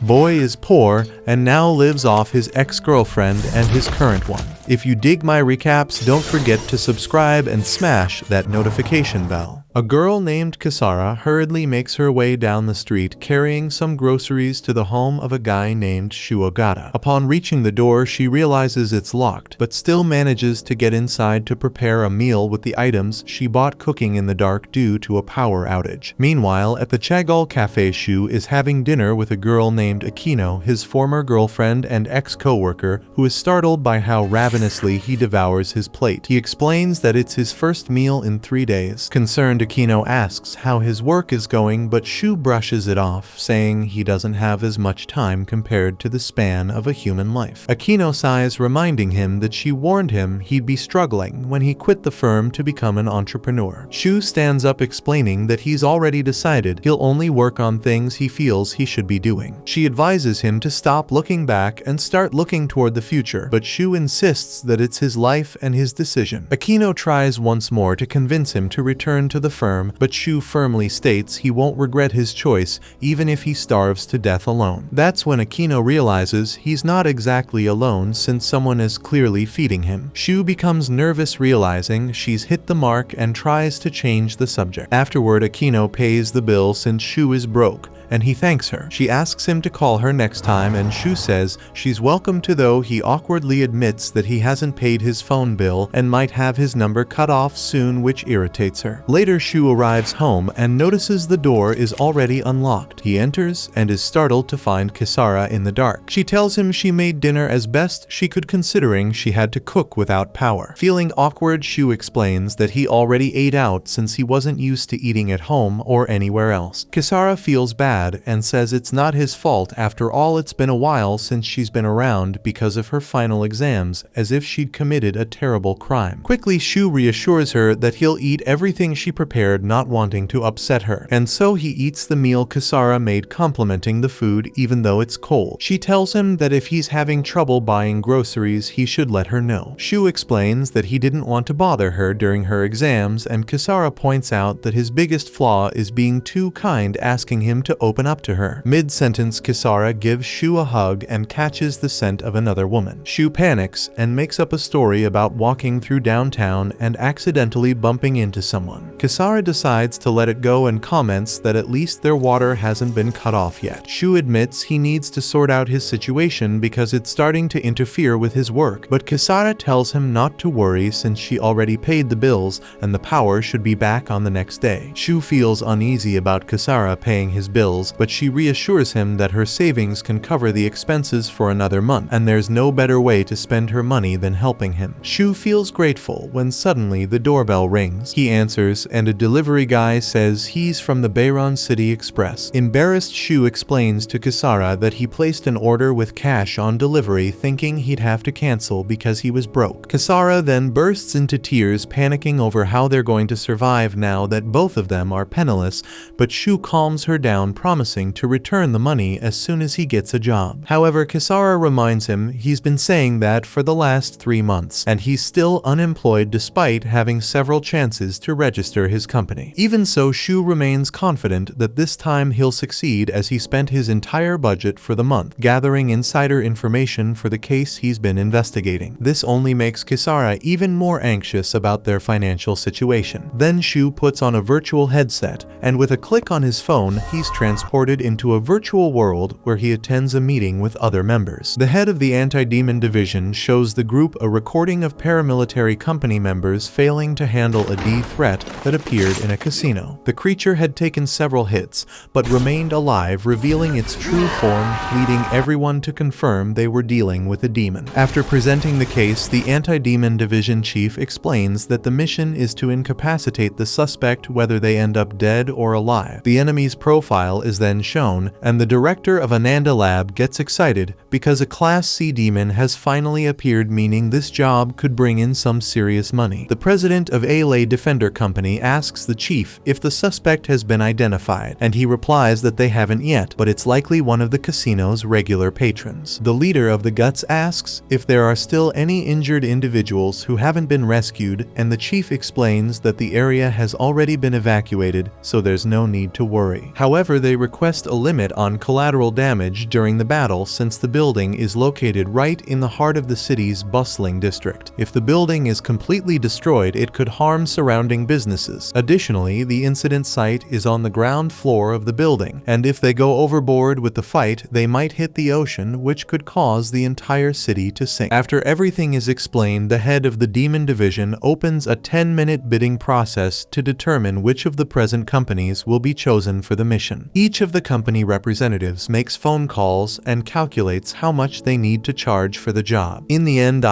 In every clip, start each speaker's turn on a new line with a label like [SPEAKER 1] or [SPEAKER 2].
[SPEAKER 1] Boy is poor and now lives off his ex-girlfriend and his current one. If you dig my recaps, don't forget to subscribe and smash that notification bell. A girl named Kisara hurriedly makes her way down the street carrying some groceries to the home of a guy named Shu Ogata. Upon reaching the door, she realizes it's locked, but still manages to get inside to prepare a meal with the items she bought cooking in the dark due to a power outage. Meanwhile, at the Chagall Cafe, Shu is having dinner with a girl named Akino, his former girlfriend and ex-co-worker, who is startled by how ravenously he devours his plate. He explains that it's his first meal in 3 days. Concerned, Akino asks how his work is going, but Shu brushes it off, saying he doesn't have as much time compared to the span of a human life. Akino sighs, reminding him that she warned him he'd be struggling when he quit the firm to become an entrepreneur. Shu stands up, explaining that he's already decided he'll only work on things he feels he should be doing. She advises him to stop looking back and start looking toward the future, but Shu insists that it's his life and his decision. Akino tries once more to convince him to return to the firm, but Shu firmly states he won't regret his choice even if he starves to death alone. That's when Akino realizes he's not exactly alone, since someone is clearly feeding him. Shu becomes nervous, realizing she's hit the mark, and tries to change the subject. Afterward, Akino pays the bill since Shu is broke, and he thanks her. She asks him to call her next time, and Shu says she's welcome to, though he awkwardly admits that he hasn't paid his phone bill and might have his number cut off soon, which irritates her. Later, Shu arrives home and notices the door is already unlocked. He enters and is startled to find Kisara in the dark. She tells him she made dinner as best she could, considering she had to cook without power. Feeling awkward, Shu explains that he already ate out since he wasn't used to eating at home or anywhere else. Kisara feels bad and says it's not his fault. After all, it's been a while since she's been around because of her final exams, as if she'd committed a terrible crime. Quickly, Shu reassures her that he'll eat everything she prepared, not wanting to upset her, and so he eats the meal Kisara made, complimenting the food even though it's cold. She tells him that if he's having trouble buying groceries, he should let her know. Shu explains that he didn't want to bother her during her exams, and Kisara points out that his biggest flaw is being too kind, asking him to open up to her. Mid-sentence, Kisara gives Shu a hug and catches the scent of another woman. Shu panics and makes up a story about walking through downtown and accidentally bumping into someone. Kisara decides to let it go and comments that at least their water hasn't been cut off yet. Shu admits he needs to sort out his situation because it's starting to interfere with his work, but Kisara tells him not to worry since she already paid the bills and the power should be back on the next day. Shu feels uneasy about Kisara paying his bills, but she reassures him that her savings can cover the expenses for another month, and there's no better way to spend her money than helping him. Shu feels grateful when suddenly the doorbell rings. He answers, and a delivery guy says he's from the Bayron City Express. Embarrassed, Shu explains to Kisara that he placed an order with cash on delivery, thinking he'd have to cancel because he was broke. Kisara then bursts into tears, panicking over how they're going to survive now that both of them are penniless, but Shu calms her down, promising to return the money as soon as he gets a job. However, Kisara reminds him he's been saying that for the last 3 months, and he's still unemployed despite having several chances to register his company. Even so, Shu remains confident that this time he'll succeed, as he spent his entire budget for the month gathering insider information for the case he's been investigating. This only makes Kisara even more anxious about their financial situation. Then Shu puts on a virtual headset, and with a click on his phone, he's transported into a virtual world where he attends a meeting with other members. The head of the anti-demon division shows the group a recording of paramilitary company members failing to handle a D threat that appeared in a casino. The creature had taken several hits, but remained alive, revealing its true form, leading everyone to confirm they were dealing with a demon. After presenting the case, the anti-demon division chief explains that the mission is to incapacitate the suspect whether they end up dead or alive. The enemy's profile is then shown, and the director of Ananda Lab gets excited because a Class C demon has finally appeared, meaning this job could bring in some serious money. The president of A-Lay Defender Company asks the chief if the suspect has been identified, and he replies that they haven't yet, but it's likely one of the casino's regular patrons. The leader of the Guts asks if there are still any injured individuals who haven't been rescued, and the chief explains that the area has already been evacuated, so there's no need to worry. However, they they request a limit on collateral damage during the battle since the building is located right in the heart of the city's bustling district. If the building is completely destroyed, it could harm surrounding businesses. Additionally, the incident site is on the ground floor of the building, and if they go overboard with the fight, they might hit the ocean, which could cause the entire city to sink. After everything is explained, the head of the Demon Division opens a 10-minute bidding process to determine which of the present companies will be chosen for the mission. Each of the company representatives makes phone calls and calculates how much they need to charge for the job. In the end,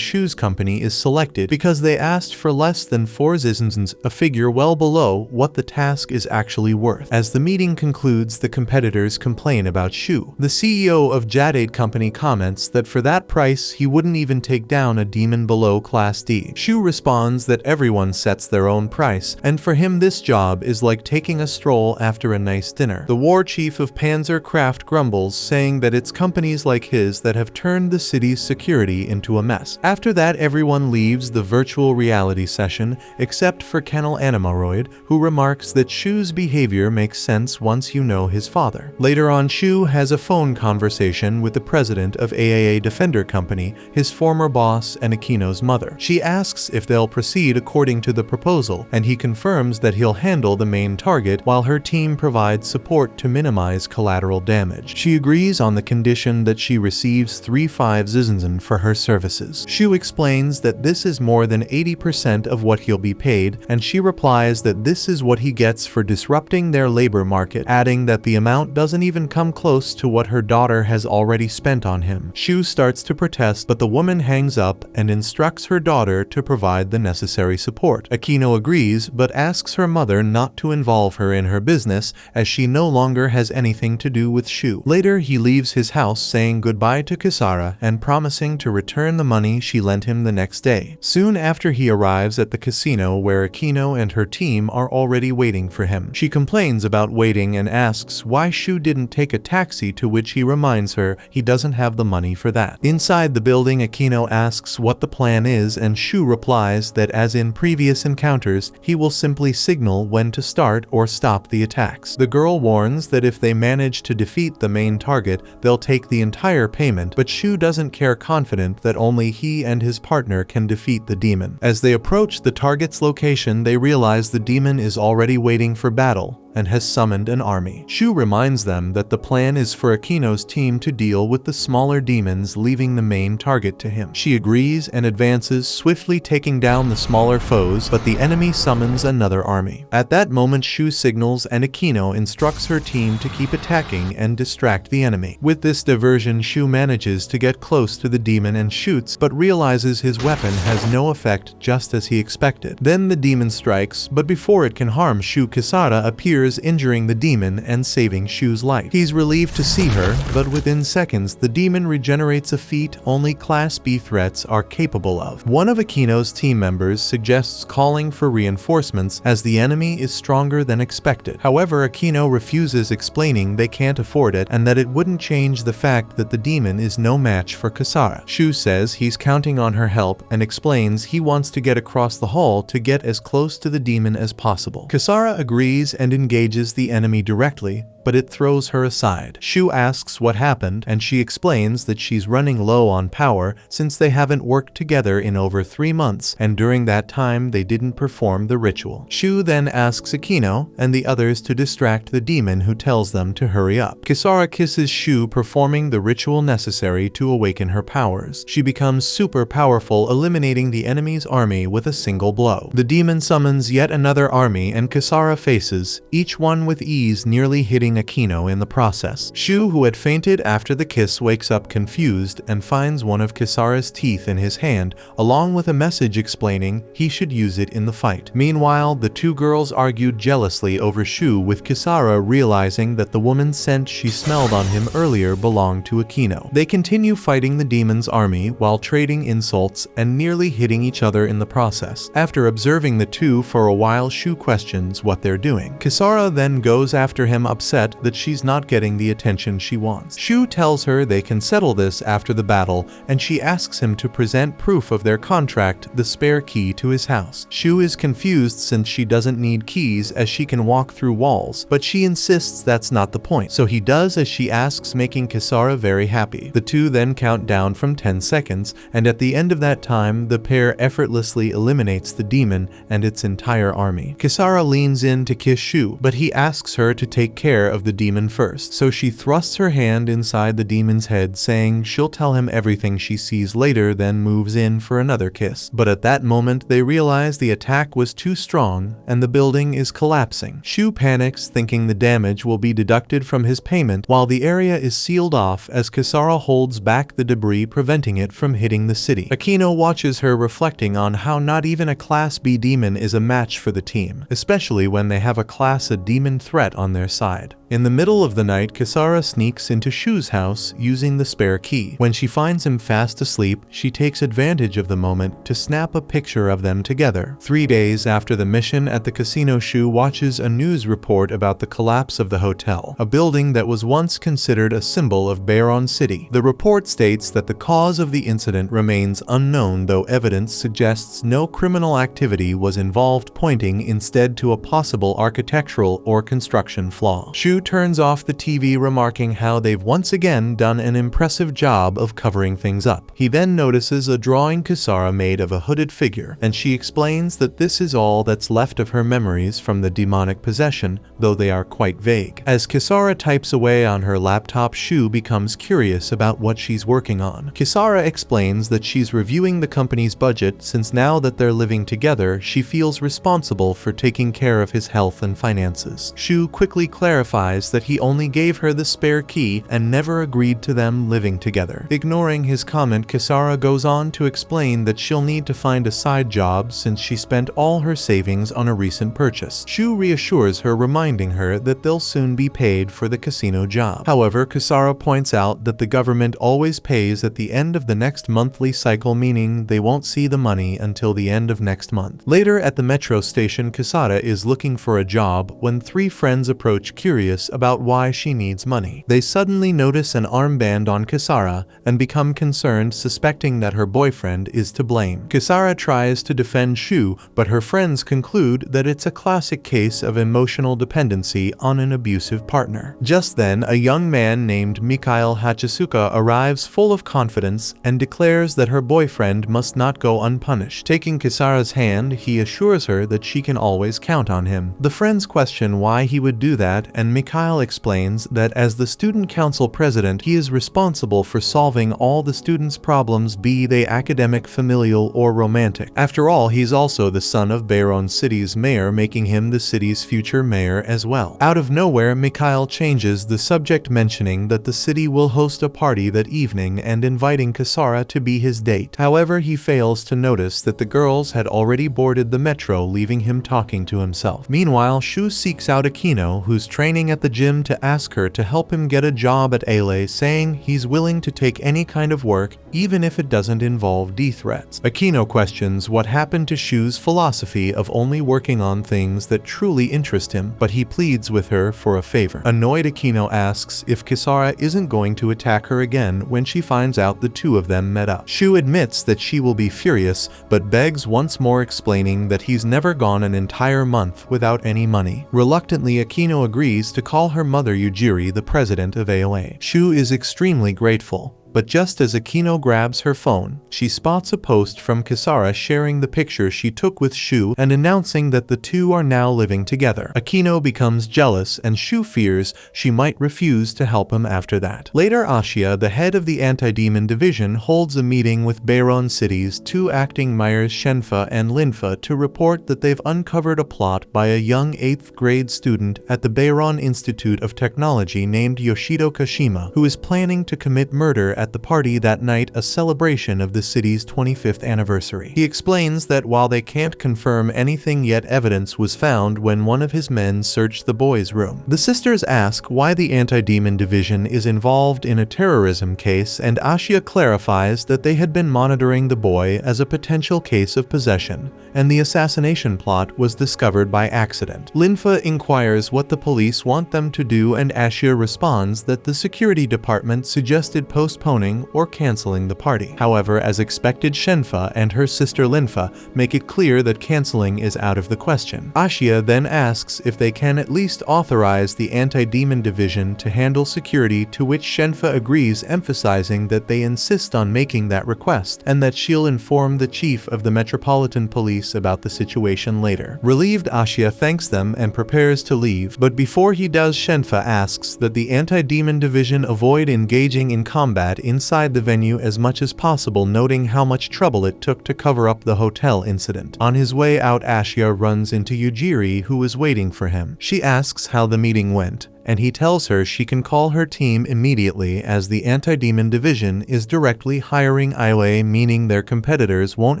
[SPEAKER 1] Shu's company is selected because they asked for less than 4 zizens, a figure well below what the task is actually worth. As the meeting concludes, the competitors complain about Shu. The CEO of Jade Company comments that for that price, he wouldn't even take down a demon below Class D. Shu responds that everyone sets their own price, and for him this job is like taking a stroll after a nice dinner. The war chief of Panzer Craft grumbles, saying that it's companies like his that have turned the city's security into a mess. After that, everyone leaves the virtual reality session except for Kennel Animeroid, who remarks that Shu's behavior makes sense once you know his father. Later on, Shu has a phone conversation with the president of AAA Defender Company, his former boss and Akino's mother. She asks if they'll proceed according to the proposal, and he confirms that he'll handle the main target while her team provides support to minimize collateral damage. She agrees on the condition that she receives 3.5 zizenzen for her services. Shu explains that this is more than 80% of what he'll be paid, and she replies that this is what he gets for disrupting their labor market, adding that the amount doesn't even come close to what her daughter has already spent on him. Shu starts to protest, but the woman hangs up and instructs her daughter to provide the necessary support. Akino agrees, but asks her mother not to involve her in her business as she no longer has anything to do with Shu. Later, he leaves his house saying goodbye to Kisara and promising to return the money she lent him the next day. Soon after, he arrives at the casino where Akino and her team are already waiting for him. She complains about waiting and asks why Shu didn't take a taxi, to which he reminds her he doesn't have the money for that. Inside the building, Akino asks what the plan is, and Shu replies that as in previous encounters, he will simply signal when to start or stop the attacks. The girl warns that if they manage to defeat the main target, they'll take the entire payment, but Shu doesn't care, confident that only he and his partner can defeat the demon. As they approach the target's location, they realize the demon is already waiting for battle and has summoned an army. Shu reminds them that the plan is for Akino's team to deal with the smaller demons, leaving the main target to him. She agrees and advances, swiftly taking down the smaller foes, but the enemy summons another army. At that moment, Shu signals and Akino instructs her team to keep attacking and distract the enemy. With this diversion, Shu manages to get close to the demon and shoots, but realizes his weapon has no effect, just as he expected. Then the demon strikes, but before it can harm Shu, Kisara appears, injuring the demon and saving Shu's life. He's relieved to see her, but within seconds, the demon regenerates, a feat only Class B threats are capable of. One of Akino's team members suggests calling for reinforcements as the enemy is stronger than expected. However, Akino refuses, explaining they can't afford it and that it wouldn't change the fact that the demon is no match for Kisara. Shu says he's counting on her help and explains he wants to get across the hall to get as close to the demon as possible. Kisara agrees and engages the enemy directly, but it throws her aside. Shu asks what happened, and she explains that she's running low on power since they haven't worked together in over 3 months, and during that time they didn't perform the ritual. Shu then asks Akino and the others to distract the demon, who tells them to hurry up. Kisara kisses Shu, performing the ritual necessary to awaken her powers. She becomes super powerful, eliminating the enemy's army with a single blow. The demon summons yet another army, and Kisara faces, each one with ease, nearly hitting Akino in the process. Shu, who had fainted after the kiss, wakes up confused and finds one of Kisara's teeth in his hand, along with a message explaining he should use it in the fight. Meanwhile, the two girls argued jealously over Shu, with Kisara realizing that the woman's scent she smelled on him earlier belonged to Akino. They continue fighting the demon's army while trading insults and nearly hitting each other in the process. After observing the two for a while, Shu questions what they're doing. Kisara then goes after him, upset upset that she's not getting the attention she wants. Shu tells her they can settle this after the battle, and she asks him to present proof of their contract, the spare key to his house. Shu is confused since she doesn't need keys as she can walk through walls, but she insists that's not the point, so he does as she asks, making Kisara very happy. The two then count down from 10 seconds, and at the end of that time, the pair effortlessly eliminates the demon and its entire army. Kisara leans in to kiss Shu, but he asks her to take care of the demon first, so she thrusts her hand inside the demon's head, saying she'll tell him everything she sees later, then moves in for another kiss. But at that moment, they realize the attack was too strong and the building is collapsing. Shu panics, thinking the damage will be deducted from his payment, while the area is sealed off as Kisara holds back the debris, preventing it from hitting the city. Akino watches her, reflecting on how not even a Class B demon is a match for the team, especially when they have a Class A demon threat on their side. In the middle of the night, Kisara sneaks into Shu's house using the spare key. When she finds him fast asleep, she takes advantage of the moment to snap a picture of them together. 3 days after the mission at the casino, Shu watches a news report about the collapse of the hotel, a building that was once considered a symbol of Bayron City. The report states that the cause of the incident remains unknown, though evidence suggests no criminal activity was involved, pointing instead to a possible architectural or construction flaw. Shu turns off the TV, remarking how they've once again done an impressive job of covering things up. He then notices a drawing Kisara made of a hooded figure, and she explains that this is all that's left of her memories from the demonic possession, though they are quite vague. As Kisara types away on her laptop, Shu becomes curious about what she's working on. Kisara explains that she's reviewing the company's budget, since now that they're living together, she feels responsible for taking care of his health and finances. Shu quickly clarifies that he only gave her the spare key and never agreed to them living together. Ignoring his comment, Kisara goes on to explain that she'll need to find a side job since she spent all her savings on a recent purchase. Shu reassures her, reminding her that they'll soon be paid for the casino job. However, Kisara points out that the government always pays at the end of the next monthly cycle, meaning they won't see the money until the end of next month. Later at the metro station, Kisara is looking for a job when 3 friends approach, curious about why she needs money. They suddenly notice an armband on Kisara and become concerned, suspecting that her boyfriend is to blame. Kisara tries to defend Shu, but her friends conclude that it's a classic case of emotional dependency on an abusive partner. Just then, a young man named Mikhail Hachisuka arrives full of confidence and declares that her boyfriend must not go unpunished. Taking Kisara's hand, he assures her that she can always count on him. The friends question why he would do that, and Mikhail explains that as the student council president, he is responsible for solving all the students' problems, be they academic, familial, or romantic. After all, he's also the son of Bayron City's mayor, making him the city's future mayor as well. Out of nowhere, Mikhail changes the subject, mentioning that the city will host a party that evening and inviting Kisara to be his date. However, he fails to notice that the girls had already boarded the metro, leaving him talking to himself. Meanwhile, Shu seeks out Akino, who's training at the gym, to ask her to help him get a job at Ale, saying he's willing to take any kind of work, even if it doesn't involve D-threats. Akino questions what happened to Shu's philosophy of only working on things that truly interest him, but he pleads with her for a favor. Annoyed, Akino asks if Kisara isn't going to attack her again when she finds out the two of them met up. Shu admits that she will be furious, but begs once more, explaining that he's never gone an entire month without any money. Reluctantly, Akino agrees to call her mother Yujiri the president of AOA. Shu is extremely grateful. But just as Akino grabs her phone, she spots a post from Kisara sharing the picture she took with Shu and announcing that the two are now living together. Akino becomes jealous, and Shu fears she might refuse to help him after that. Later, Ashia, the head of the anti-demon division, holds a meeting with Bayron City's 2 acting mayors, Shenfa and Linfa, to report that they've uncovered a plot by a young 8th grade student at the Bayron Institute of Technology named Yoshido Kashima, who is planning to commit murder at the party that night, a celebration of the city's 25th anniversary. He explains that while they can't confirm anything yet, evidence was found when one of his men searched the boys' room. The sisters ask why the anti-demon division is involved in a terrorism case, and Ashia clarifies that they had been monitoring the boy as a potential case of possession, and the assassination plot was discovered by accident. Linfa inquires what the police want them to do, and Ashia responds that the security department suggested postponing or canceling the party. However, as expected, Shenfa and her sister Linfa make it clear that canceling is out of the question. Ashia then asks if they can at least authorize the anti-demon division to handle security, to which Shenfa agrees, emphasizing that they insist on making that request and that she'll inform the chief of the Metropolitan Police about the situation later. Relieved, Ashia thanks them and prepares to leave, but before he does, Shenfa asks that the anti-demon division avoid engaging in combat inside the venue as much as possible, noting how much trouble it took to cover up the hotel incident. On his way out, Ashia runs into Yujiri, who is waiting for him. She asks how the meeting went, and he tells her she can call her team immediately as the anti-demon division is directly hiring Ile, meaning their competitors won't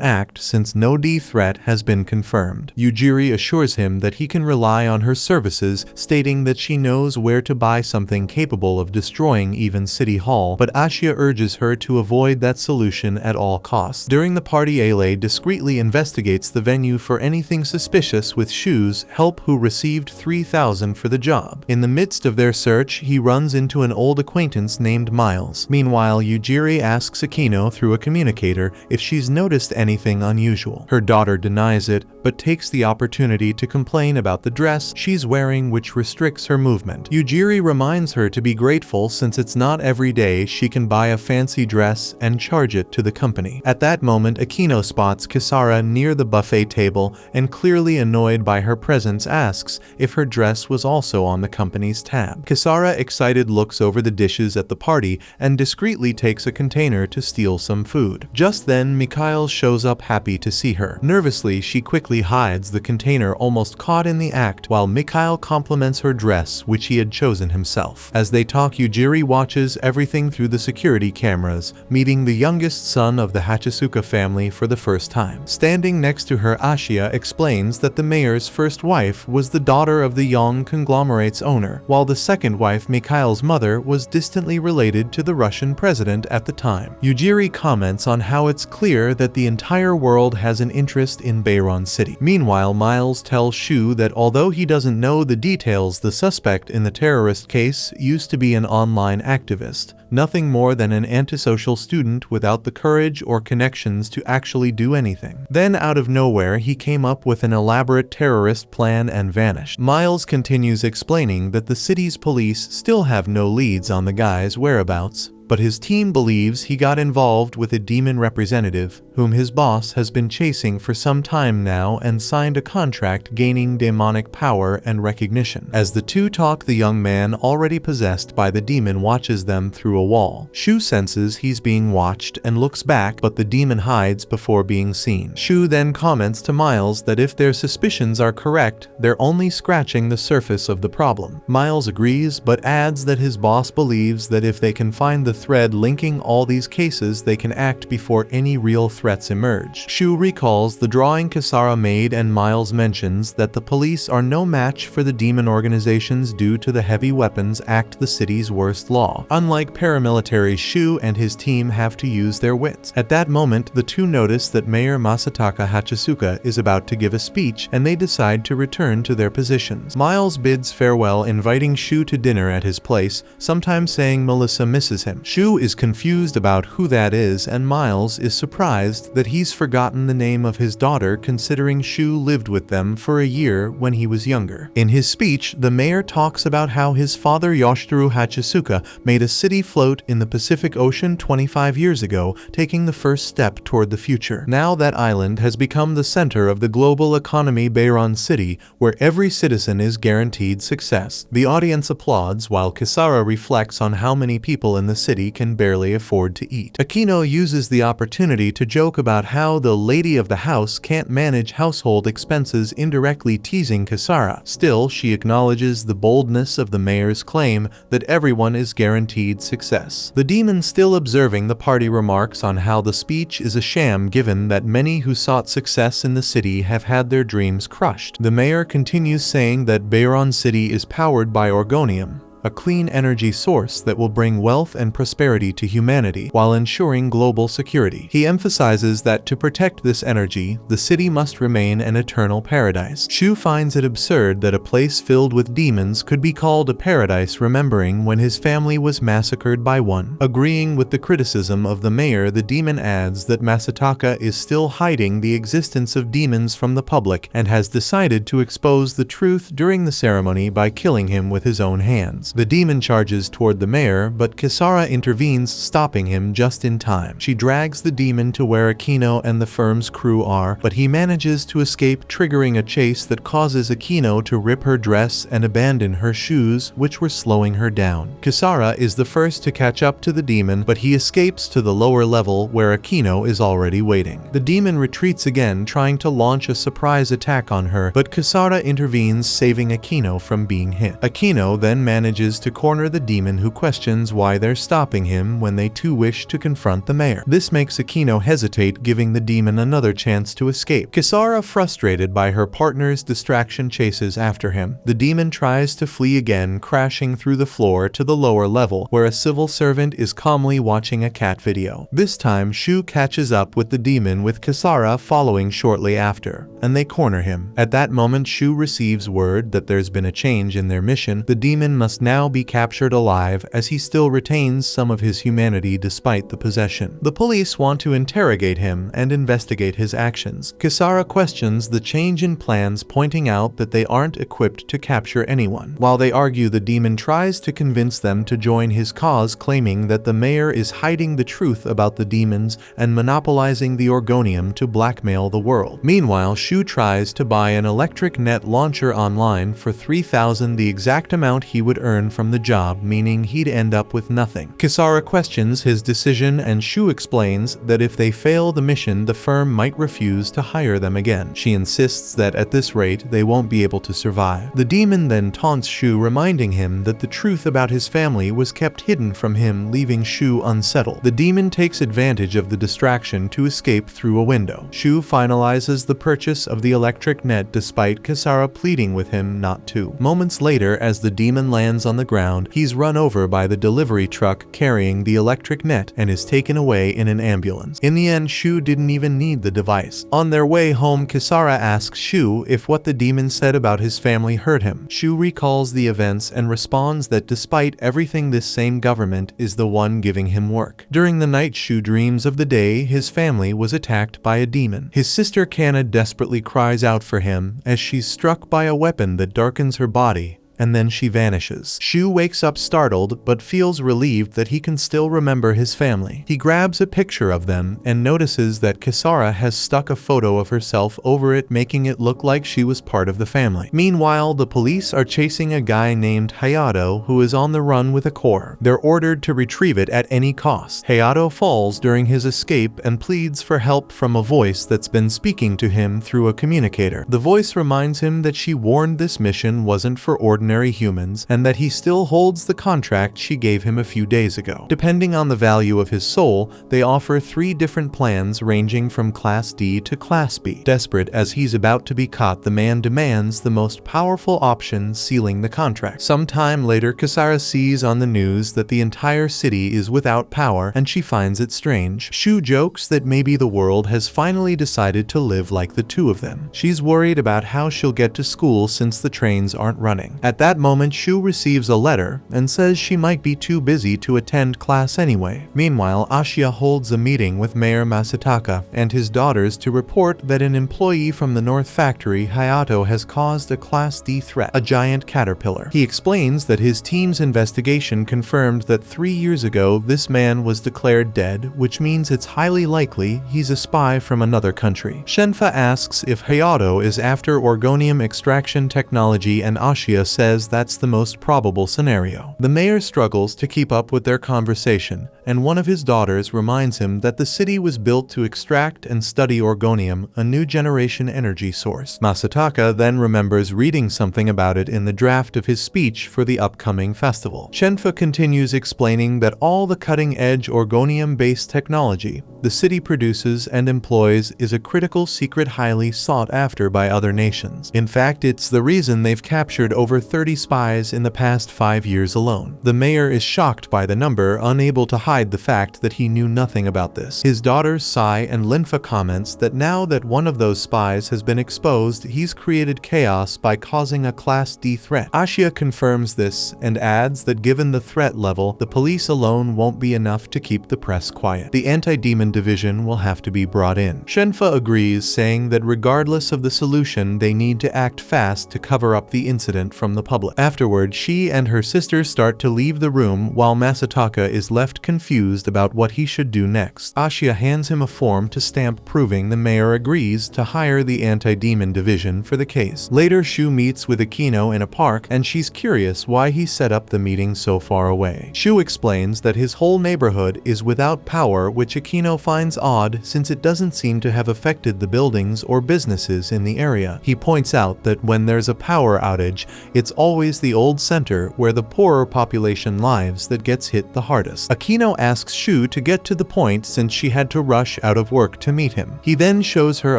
[SPEAKER 1] act since no D threat has been confirmed. Yujiri assures him that he can rely on her services, stating that she knows where to buy something capable of destroying even City Hall, but Ashia urges her to avoid that solution at all costs. During the party, Ile discreetly investigates the venue for anything suspicious, with Shu's help, who received 3,000 for the job. In the midst of their search, he runs into an old acquaintance named Miles. Meanwhile, Yujiri asks Akino through a communicator if she's noticed anything unusual. Her daughter denies it, but takes the opportunity to complain about the dress she's wearing, which restricts her movement. Yujiri reminds her to be grateful since it's not every day she can buy a fancy dress and charge it to the company. At that moment, Akino spots Kisara near the buffet table and, clearly annoyed by her presence, asks if her dress was also on the company's tab. Kisara, excited, looks over the dishes at the party and discreetly takes a container to steal some food. Just then, Mikhail shows up, happy to see her. Nervously, she quickly hides the container, almost caught in the act, while Mikhail compliments her dress, which he had chosen himself. As they talk, Yujiri watches everything through the security cameras, meeting the youngest son of the Hachisuka family for the first time. Standing next to her, Ashia explains that the mayor's first wife was the daughter of the Yong conglomerate's owner, while the second wife, Mikhail's mother, was distantly related to the Russian president at the time. Yujiri comments on how it's clear that the entire world has an interest in Bayron City. Meanwhile, Miles tells Shu that although he doesn't know the details, the suspect in the terrorist case used to be an online activist, nothing more than an antisocial student without the courage or connections to actually do anything. Then, out of nowhere, he came up with an elaborate terrorist plan and vanished. Miles continues explaining that the city's police still have no leads on the guy's whereabouts, but his team believes he got involved with a demon representative whom his boss has been chasing for some time now and signed a contract gaining demonic power and recognition. As the two talk, the young man, already possessed by the demon, watches them through a wall. Shu senses he's being watched and looks back, but the demon hides before being seen. Shu then comments to Miles that if their suspicions are correct, they're only scratching the surface of the problem. Miles agrees, but adds that his boss believes that if they can find the thread linking all these cases, they can act before any real threats emerge. Shu recalls the drawing Kisara made, and Miles mentions that the police are no match for the demon organizations due to the Heavy Weapons Act, the city's worst law. Unlike paramilitaries, Shu and his team have to use their wits. At that moment, the two notice that Mayor Masataka Hachisuka is about to give a speech, and they decide to return to their positions. Miles bids farewell, inviting Shu to dinner at his place, sometimes saying Melissa misses him. Shu is confused about who that is, and Miles is surprised that he's forgotten the name of his daughter, considering Shu lived with them for a year when he was younger. In his speech, the mayor talks about how his father Yoshiteru Hachisuka made a city float in the Pacific Ocean 25 years ago, taking the first step toward the future. Now that island has become the center of the global economy, Bayron City, where every citizen is guaranteed success. The audience applauds while Kisara reflects on how many people in the city city can barely afford to eat. Akino uses the opportunity to joke about how the lady of the house can't manage household expenses, indirectly teasing Kisara. Still, she acknowledges the boldness of the mayor's claim that everyone is guaranteed success. The demon, still observing the party, remarks on how the speech is a sham given that many who sought success in the city have had their dreams crushed. The mayor continues saying that Bayron City is powered by orgonium, a clean energy source that will bring wealth and prosperity to humanity while ensuring global security. He emphasizes that to protect this energy, the city must remain an eternal paradise. Shu finds it absurd that a place filled with demons could be called a paradise, remembering when his family was massacred by one. Agreeing with the criticism of the mayor, the demon adds that Masataka is still hiding the existence of demons from the public and has decided to expose the truth during the ceremony by killing him with his own hands. The demon charges toward the mayor, but Kisara intervenes, stopping him just in time. She drags the demon to where Akino and the firm's crew are, but he manages to escape, triggering a chase that causes Akino to rip her dress and abandon her shoes, which were slowing her down. Kisara is the first to catch up to the demon, but he escapes to the lower level where Akino is already waiting. The demon retreats again, trying to launch a surprise attack on her, but Kisara intervenes, saving Akino from being hit. Akino then manages to corner the demon, who questions why they're stopping him when they too wish to confront the mayor. This makes Akino hesitate, giving the demon another chance to escape. Kisara, frustrated by her partner's distraction, chases after him. The demon tries to flee again, crashing through the floor to the lower level, where a civil servant is calmly watching a cat video. This time, Shu catches up with the demon, with Kisara following shortly after, and they corner him. At that moment, Shu receives word that there's been a change in their mission. The demon must now be captured alive, as he still retains some of his humanity despite the possession. The police want to interrogate him and investigate his actions. Kisara questions the change in plans, pointing out that they aren't equipped to capture anyone. While they argue, the demon tries to convince them to join his cause, claiming that the mayor is hiding the truth about the demons and monopolizing the orgonium to blackmail the world. Meanwhile, Shu tries to buy an electric net launcher online for 3,000, the exact amount he would earn from the job, meaning he'd end up with nothing. Kisara questions his decision, and Shu explains that if they fail the mission, the firm might refuse to hire them again. She insists that at this rate, they won't be able to survive. The demon then taunts Shu, reminding him that the truth about his family was kept hidden from him, leaving Shu unsettled. The demon takes advantage of the distraction to escape through a window. Shu finalizes the purchase of the electric net despite Kisara pleading with him not to. Moments later, as the demon lands on the ground, he's run over by the delivery truck carrying the electric net and is taken away in an ambulance. In the end, Shu didn't even need the device. On their way home, Kisara asks Shu if what the demon said about his family hurt him. Shu recalls the events and responds that despite everything, this same government is the one giving him work. During the night, Shu dreams of the day his family was attacked by a demon. His sister Kana desperately cries out for him as she's struck by a weapon that darkens her body, and then she vanishes. Shu wakes up startled, but feels relieved that he can still remember his family. He grabs a picture of them and notices that Kisara has stuck a photo of herself over it, making it look like she was part of the family. Meanwhile, the police are chasing a guy named Hayato who is on the run with a core. They're ordered to retrieve it at any cost. Hayato falls during his escape and pleads for help from a voice that's been speaking to him through a communicator. The voice reminds him that she warned this mission wasn't for ordinary humans, and that he still holds the contract she gave him a few days ago. Depending on the value of his soul, they offer 3 different plans ranging from Class D to Class B. Desperate as he's about to be caught, the man demands the most powerful option, sealing the contract. Sometime later, Kisara sees on the news that the entire city is without power, and she finds it strange. Shu jokes that maybe the world has finally decided to live like the two of them. She's worried about how she'll get to school since the trains aren't running. At that moment, Shu receives a letter and says she might be too busy to attend class anyway. Meanwhile, Ashiya holds a meeting with Mayor Masataka and his daughters to report that an employee from the North Factory, Hayato, has caused a Class D threat, a giant caterpillar. He explains that his team's investigation confirmed that 3 years ago this man was declared dead, which means it's highly likely he's a spy from another country. Shenfa asks if Hayato is after orgonium extraction technology, and Ashiya says says that's the most probable scenario. The mayor struggles to keep up with their conversation, and one of his daughters reminds him that the city was built to extract and study orgonium, a new generation energy source. Masataka then remembers reading something about it in the draft of his speech for the upcoming festival. Shenfa continues explaining that all the cutting-edge orgonium-based technology the city produces and employs is a critical secret highly sought after by other nations. In fact, it's the reason they've captured over 30 spies in the past 5 years alone. The mayor is shocked by the number, unable to hide the fact that he knew nothing about this. His daughters Sai and Linfa comments that now that one of those spies has been exposed, he's created chaos by causing a Class D threat. Ashia confirms this and adds that given the threat level, the police alone won't be enough to keep the press quiet. The anti-demon division will have to be brought in. Shenfa agrees, saying that regardless of the solution, they need to act fast to cover up the incident from the public. Afterward, she and her sisters start to leave the room while Masataka is left confused about what he should do next. Ashia hands him a form to stamp proving the mayor agrees to hire the anti-demon division for the case. Later, Shu meets with Akino in a park and she's curious why he set up the meeting so far away. Shu explains that his whole neighborhood is without power, which Akino finds odd since it doesn't seem to have affected the buildings or businesses in the area. He points out that when there's a power outage, it's always the old center where the poorer population lives that gets hit the hardest. Akino asks Shu to get to the point since she had to rush out of work to meet him. He then shows her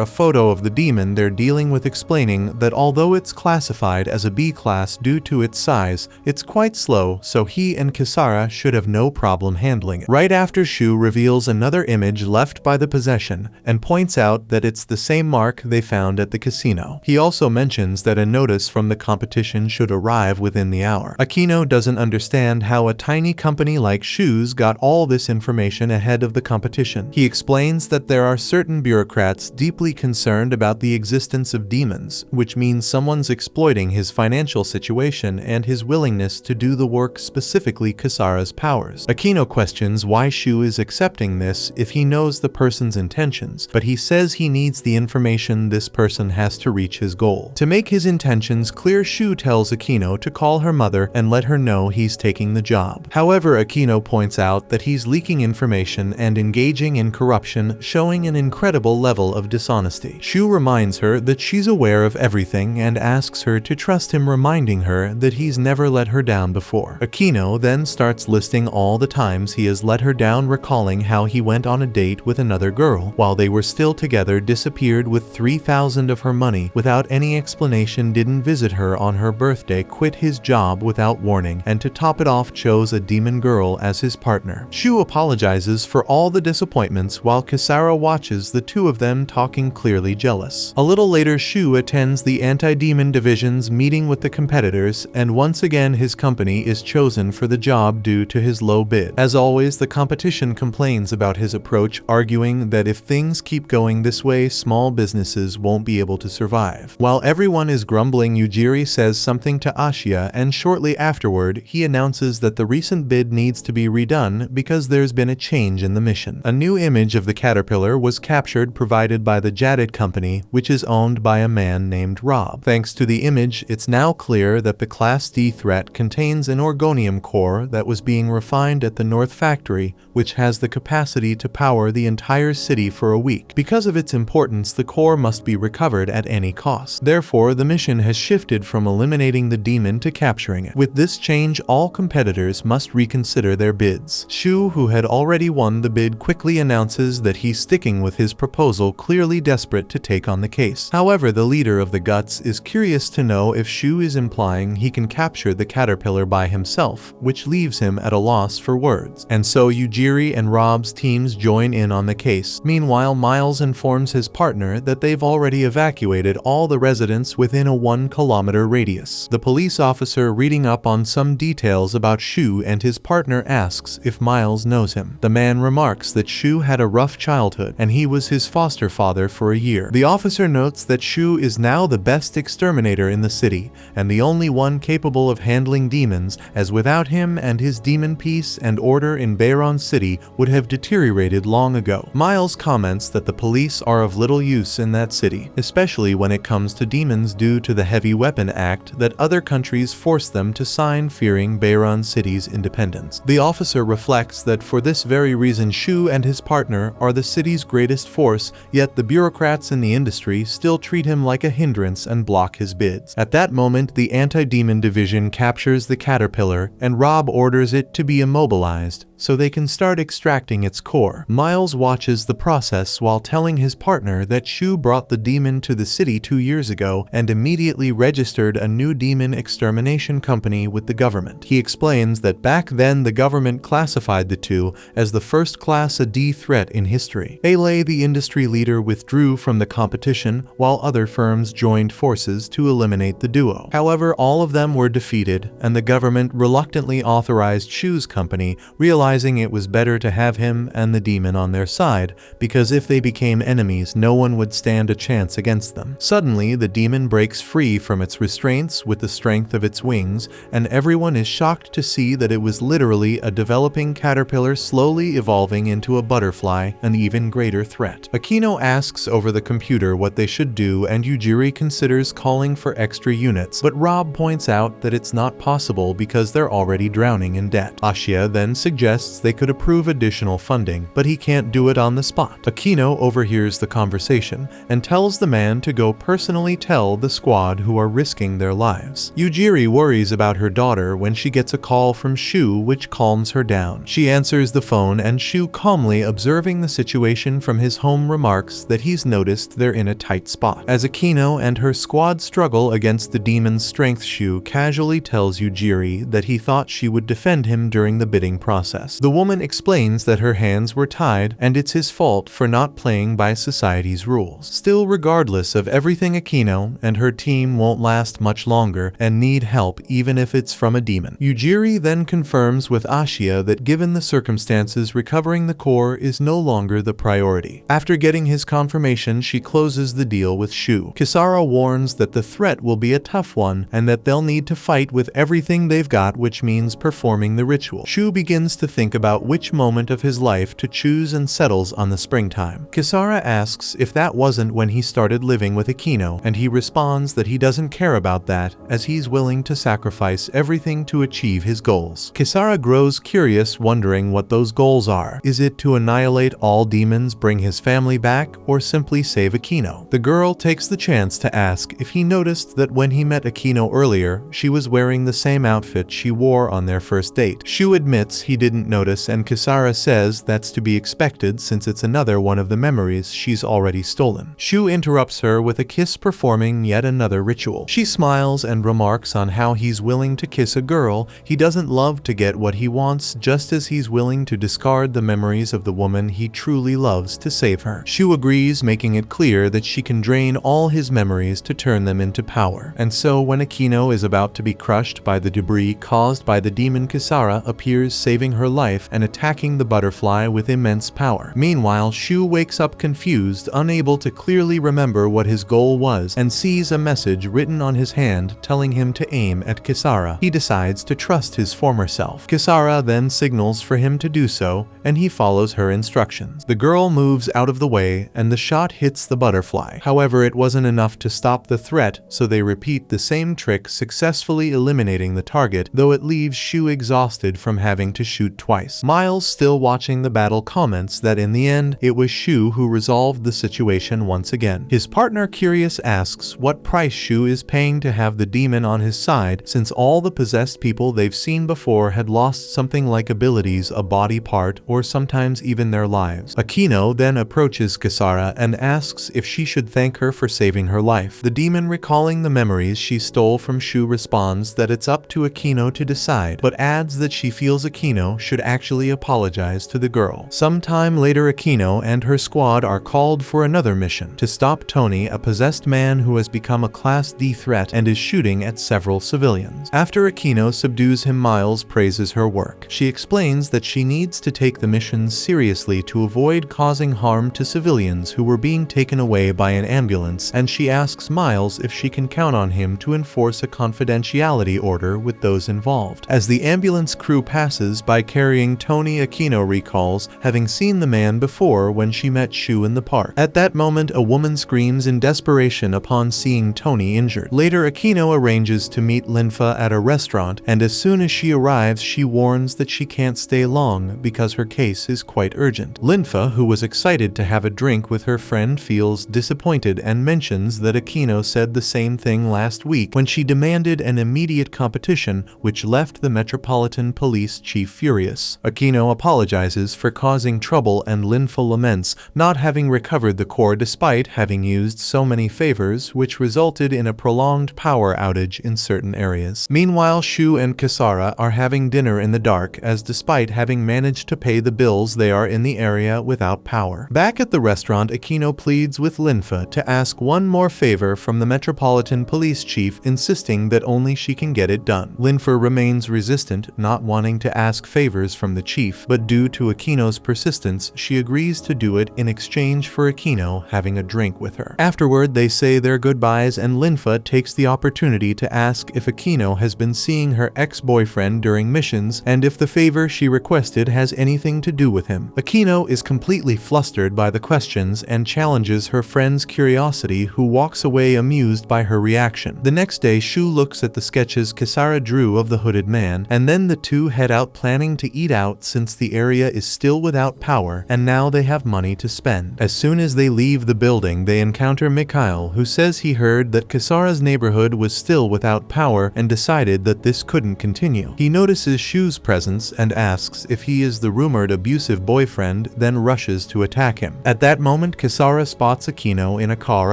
[SPEAKER 1] a photo of the demon they're dealing with, explaining that although it's classified as a B class due to its size, it's quite slow, so he and Kisara should have no problem handling it. Right after, Shu reveals another image left by the possession and points out that it's the same mark they found at the casino. He also mentions that a notice from the competition should arrive within the hour. Akino doesn't understand how a tiny company like Shu's got all this information ahead of the competition. He explains that there are certain bureaucrats deeply concerned about the existence of demons, which means someone's exploiting his financial situation and his willingness to do the work, specifically Kisara's powers. Akino questions why Shu is accepting this if he knows the person's intentions, but he says he needs the information this person has to reach his goal. To make his intentions clear, Shu tells Akino to call her mother and let her know he's taking the job. However, Akino points out that he's leaking information and engaging in corruption, showing an incredible level of dishonesty. Shu reminds her that she's aware of everything and asks her to trust him, reminding her that he's never let her down before. Akino then starts listing all the times he has let her down, recalling how he went on a date with another girl while they were still together, disappeared with 3,000 of her money without any explanation, didn't visit her on her birthday, quit his job without warning, and to top it off chose a demon girl as his partner. Shu apologizes for all the disappointments while Kisara watches the two of them talking, clearly jealous. A little later, Shu attends the anti-demon division's meeting with the competitors, and once again his company is chosen for the job due to his low bid. As always, the competition complains about his approach, arguing that if things keep going this way, small businesses won't be able to survive. While everyone is grumbling, Yujiri says something to Ashia, and shortly afterward, he announces that the recent bid needs to be redone because there's been a change in the mission. A new image of the caterpillar was captured, provided by the Jadid company, which is owned by a man named Rob. Thanks to the image, it's now clear that the Class D threat contains an orgonium core that was being refined at the North Factory, which has the capacity to power the entire city for a week. Because of its importance, the core must be recovered at any cost. Therefore, the mission has shifted from eliminating the demon to capturing it. With this change, all competitors must reconsider their bids. Shu, who had already won the bid, quickly announces that he's sticking with his proposal, clearly desperate to take on the case. However, the leader of the Guts is curious to know if Shu is implying he can capture the caterpillar by himself, which leaves him at a loss for words. And so Yujiri and Rob's teams join in on the case. Meanwhile, Miles informs his partner that they've already evacuated all the residents within a 1-kilometer radius. The police officer, reading up on some details about Shu and his partner, asks if Miles knows him. The man remarks that Shu had a rough childhood and he was his foster father for a year. The officer notes that Shu is now the best exterminator in the city and the only one capable of handling demons, as without him and his demon peace and order in Bayron City would have deteriorated long ago. Miles comments that the police are of little use in that city, especially when it comes to demons due to the Heavy Weapon Act that other countries forced them to sign fearing Beiran City's independence. The officer reflects that for this very reason Shu and his partner are the city's greatest force, yet the bureaucrats in the industry still treat him like a hindrance and block his bids. At that moment, the anti-demon division captures the caterpillar and Rob orders it to be immobilized so they can start extracting its core. Miles watches the process while telling his partner that Shu brought the demon to the city 2 years ago and immediately registered a new demon extermination company with the government. He explains that back then the government classified the two as the first class AD threat in history. Ale, the industry leader, withdrew from the competition while other firms joined forces to eliminate the duo. However, all of them were defeated and the government reluctantly authorized Shu's company, realizing it was better to have him and the demon on their side, because if they became enemies, no one would stand a chance against them. Suddenly, the demon breaks free from its restraints with the strength of its wings, and everyone is shocked to see that it was literally a developing caterpillar slowly evolving into a butterfly, an even greater threat. Akino asks over the computer what they should do, and Yujiri considers calling for extra units, but Rob points out that it's not possible because they're already drowning in debt. Ashia then suggests they could approve additional funding, but he can't do it on the spot. Akino overhears the conversation and tells the man to go personally tell the squad who are risking their lives. Yujiri worries about her daughter when she gets a call from Shu, which calms her down. She answers the phone and Shu, calmly observing the situation from his home, remarks that he's noticed they're in a tight spot. As Akino and her squad struggle against the demon's strength, Shu casually tells Yujiri that he thought she would defend him during the bidding process. The woman explains that her hands were tied and it's his fault for not playing by society's rules. Still, regardless of everything, Akino and her team won't last much longer and need help even if it's from a demon. Yujiri then confirms with Ashia that given the circumstances, recovering the core is no longer the priority. After getting his confirmation, she closes the deal with Shu. Kisara warns that the threat will be a tough one and that they'll need to fight with everything they've got, which means performing the ritual. Shu begins to think about which moment of his life to choose and settles on the springtime. Kisara asks if that wasn't when he started living with Akino, and he responds that he doesn't care about that as he's willing to sacrifice everything to achieve his goals. Kisara grows curious, wondering what those goals are. Is it to annihilate all demons, bring his family back, or simply save Akino? The girl takes the chance to ask if he noticed that when he met Akino earlier, she was wearing the same outfit she wore on their first date. Shu admits he didn't notice, and Kisara says that's to be expected since it's another one of the memories she's already stolen. Shu interrupts her with a kiss, performing yet another ritual. She smiles and remarks on how he's willing to kiss a girl he doesn't love to get what he wants, just as he's willing to discard the memories of the woman he truly loves to save her. Shu agrees, making it clear that she can drain all his memories to turn them into power. And so when Akino is about to be crushed by the debris caused by the demon, Kisara appears, saving her life and attacking the butterfly with immense power. Meanwhile, Shu wakes up confused, unable to clearly remember what his goal was, and sees a message written on his hand telling him to aim at Kisara. He decides to trust his former self. Kisara then signals for him to do so, and he follows her instructions. The girl moves out of the way, and the shot hits the butterfly. However, it wasn't enough to stop the threat, so they repeat the same trick, successfully eliminating the target, though it leaves Shu exhausted from having to shoot twice. Miles, still watching the battle, comments that in the end, it was Shu who resolved the situation once again. His partner, curious, asks what price Shu is paying to have the demon on his side, since all the possessed people they've seen before had lost something like abilities, a body part, or sometimes even their lives. Akino then approaches Kisara and asks if she should thank her for saving her life. The demon, recalling the memories she stole from Shu, responds that it's up to Akino to decide, but adds that she feels Akino should actually apologize to the girl. Sometime later, Akino and her squad are called for another mission to stop Tony, a possessed man who has become a Class D threat and is shooting at several civilians. After Akino subdues him, Miles praises her work. She explains that she needs to take the mission seriously to avoid causing harm to civilians who were being taken away by an ambulance, and she asks Miles if she can count on him to enforce a confidentiality order with those involved. As the ambulance crew passes by carrying Tony, Akino recalls having seen the man before when she met Shu in the park. At that moment, a woman screams in desperation upon seeing Tony injured. Later, Akino Akino arranges to meet Linfa at a restaurant, and as soon as she arrives she warns that she can't stay long because her case is quite urgent. Linfa, who was excited to have a drink with her friend, feels disappointed and mentions that Akino said the same thing last week when she demanded an immediate competition, which left the Metropolitan Police Chief furious. Akino apologizes for causing trouble and Linfa laments not having recovered the core despite having used so many favors, which resulted in a prolonged power outage in certain areas. Meanwhile, Shu and Kisara are having dinner in the dark, as despite having managed to pay the bills they are in the area without power. Back at the restaurant, Akino pleads with Linfa to ask one more favor from the Metropolitan Police Chief, insisting that only she can get it done. Linfa remains resistant, not wanting to ask favors from the chief, but due to Akino's persistence, she agrees to do it in exchange for Akino having a drink with her. Afterward, they say their goodbyes and Linfa takes the opportunity to ask if Akino has been seeing her ex-boyfriend during missions and if the favor she requested has anything to do with him. Akino is completely flustered by the questions and challenges her friend's curiosity, who walks away amused by her reaction. The next day, Shu looks at the sketches Kisara drew of the hooded man, and then the two head out planning to eat out since the area is still without power and now they have money to spend. As soon as they leave the building, they encounter Mikhail, who says he heard that Kisara's neighborhood was still without power and decided that this couldn't continue. He notices Shu's presence and asks if he is the rumored abusive boyfriend, then rushes to attack him. At that moment, Kisara spots Akino in a car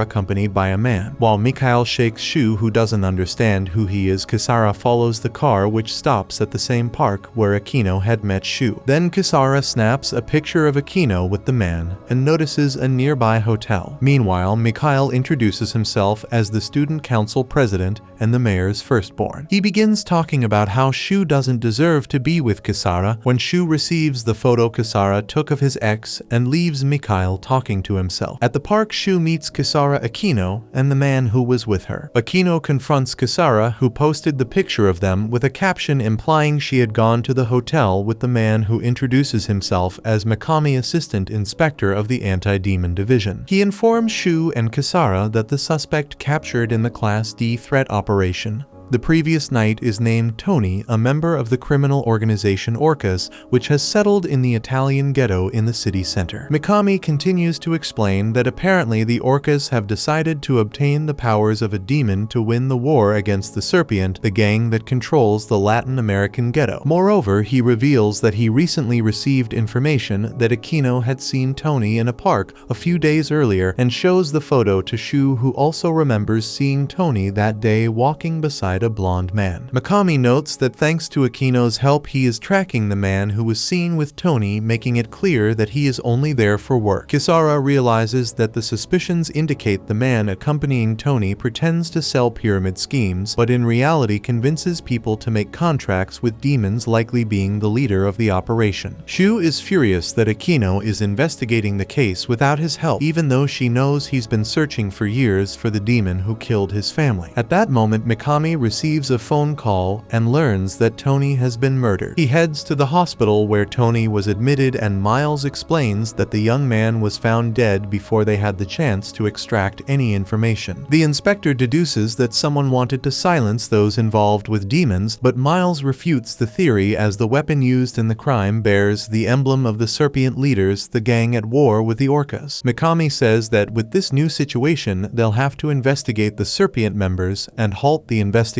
[SPEAKER 1] accompanied by a man. While Mikhail shakes Shu, who doesn't understand who he is, Kisara follows the car, which stops at the same park where Akino had met Shu. Then Kisara snaps a picture of Akino with the man and notices a nearby hotel. Meanwhile, Mikhail introduces himself as the student council president and the mayor's firstborn. He begins talking about how Shu doesn't deserve to be with Kisara when Shu receives the photo Kisara took of his ex and leaves Mikhail talking to himself. At the park, Shu meets Kisara Akino and the man who was with her. Akino confronts Kisara, who posted the picture of them with a caption implying she had gone to the hotel with the man who introduces himself as Mikami, assistant inspector of the anti-demon division. He informs Shu and Kisara that the suspect captured in the Class D threat operation the previous night is named Tony, a member of the criminal organization Orcas, which has settled in the Italian ghetto in the city center. Mikami continues to explain that apparently the Orcas have decided to obtain the powers of a demon to win the war against the Serpient, the gang that controls the Latin American ghetto. Moreover, he reveals that he recently received information that Akino had seen Tony in a park a few days earlier and shows the photo to Shu, who also remembers seeing Tony that day walking beside a blonde man. Mikami notes that thanks to Akino's help, he is tracking the man who was seen with Tony, making it clear that he is only there for work. Kisara realizes that the suspicions indicate the man accompanying Tony pretends to sell pyramid schemes, but in reality convinces people to make contracts with demons, likely being the leader of the operation. Shu is furious that Akino is investigating the case without his help, even though she knows he's been searching for years for the demon who killed his family. At that moment, Mikami receives a phone call and learns that Tony has been murdered. He heads to the hospital where Tony was admitted, and Miles explains that the young man was found dead before they had the chance to extract any information. The inspector deduces that someone wanted to silence those involved with demons, but Miles refutes the theory as the weapon used in the crime bears the emblem of the Serpient leaders, the gang at war with the Orcas. Mikami says that with this new situation, they'll have to investigate the Serpient members and halt the investigation